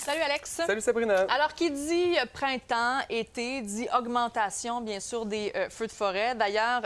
Salut Alex. Salut Sabrina. Alors, qui dit printemps, été, dit augmentation, bien sûr, des feux de forêt. D'ailleurs,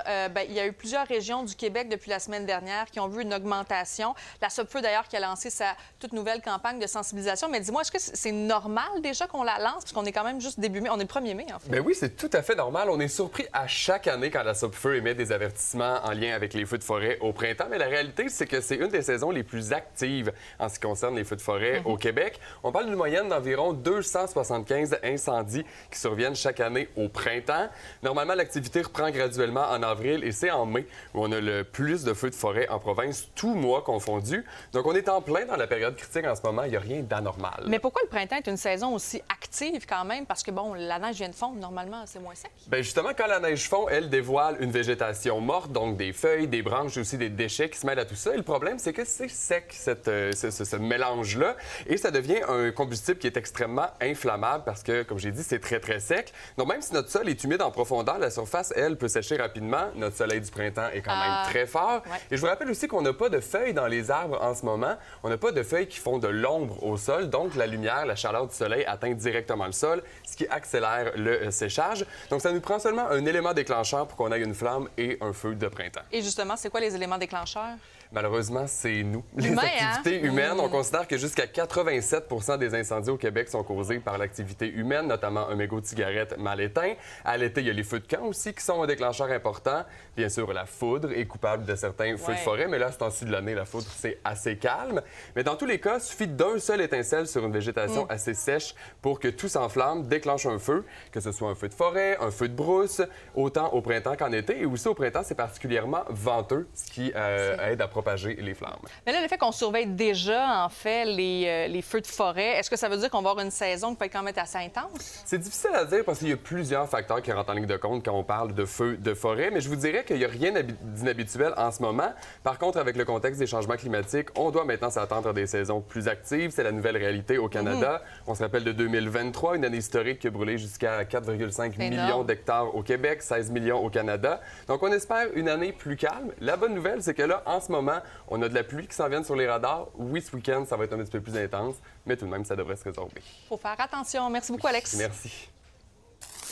il y a eu plusieurs régions du Québec depuis la semaine dernière qui ont vu une augmentation. La Sopfeu, d'ailleurs, qui a lancé sa toute nouvelle campagne de sensibilisation. Mais dis-moi, est-ce que c'est normal déjà qu'on la lance? Parce qu'on est quand même juste début mai. On est le 1er mai, en fait. Ben oui, c'est tout à fait normal. On est surpris à chaque année quand la Sopfeu émet des avertissements en lien avec les feux de forêt au printemps. Mais la réalité, c'est que c'est une des saisons les plus actives en ce qui concerne les feux de forêt au Québec. On parle d'une moyenne d'environ 275 incendies qui surviennent chaque année au printemps. Normalement, l'activité reprend graduellement en avril et c'est en mai où on a le plus de feux de forêt en province, tous mois confondus. Donc, on est en plein dans la période critique en ce moment. Il n'y a rien d'anormal. Mais pourquoi le printemps est une saison aussi active quand même? Parce que, bon, la neige vient de fondre. Normalement, c'est moins sec. Bien, justement, quand la neige fond, elle dévoile une végétation morte, donc des feuilles, des branches, aussi des déchets qui se mêlent à tout ça. Et le problème, c'est que c'est sec, ce mélange-là, et ça devient un combustible qui est extrêmement inflammable parce que, comme j'ai dit, c'est très, très sec. Donc, même si notre sol est humide en profondeur, la surface, elle, peut sécher rapidement. Notre soleil du printemps est quand même très fort. Ouais. Et je vous rappelle aussi qu'on n'a pas de feuilles dans les arbres en ce moment. On n'a pas de feuilles qui font de l'ombre au sol. Donc, la lumière, la chaleur du soleil atteint directement le sol, ce qui accélère le séchage. Donc, ça nous prend seulement un élément déclencheur pour qu'on ait une flamme et un feu de printemps. Et justement, c'est quoi les éléments déclencheurs? Malheureusement, c'est nous, les Humain, activités humaines. On considère que jusqu'à 87 des incendies au Québec sont causés par l'activité humaine, notamment un mégot de cigarette mal éteint. À l'été, il y a les feux de camp aussi qui sont un déclencheur important. Bien sûr, la foudre est coupable de certains feux de forêt, mais là, à ce temps-ci de l'année, la foudre, c'est assez calme. Mais dans tous les cas, il suffit d'un seul étincelle sur une végétation assez sèche pour que tout s'enflamme, déclenche un feu, que ce soit un feu de forêt, un feu de brousse, autant au printemps qu'en été. Et aussi au printemps, c'est particulièrement venteux, ce qui aide à propager les flammes. Mais là, le fait qu'on surveille déjà, en fait, les feux de forêt, est-ce que ça veut dire qu'on va avoir une saison qui peut être quand même assez intense? C'est difficile à dire parce qu'il y a plusieurs facteurs qui rentrent en ligne de compte quand on parle de feux de forêt, mais je vous dirais qu'il n'y a rien d'inhabituel en ce moment. Par contre, avec le contexte des changements climatiques, on doit maintenant s'attendre à des saisons plus actives. C'est la nouvelle réalité au Canada. On se rappelle de 2023, une année historique qui a brûlé jusqu'à 4,5 millions d'hectares au Québec, 16 millions au Canada. Donc, on espère une année plus calme. La bonne nouvelle, c'est que là, en ce moment, on a de la pluie qui s'en vient sur les radars. Oui, ce week-end, ça va être un petit peu plus intense, mais tout de même, ça devrait se résorber. Il faut faire attention. Merci beaucoup, Alex. Merci.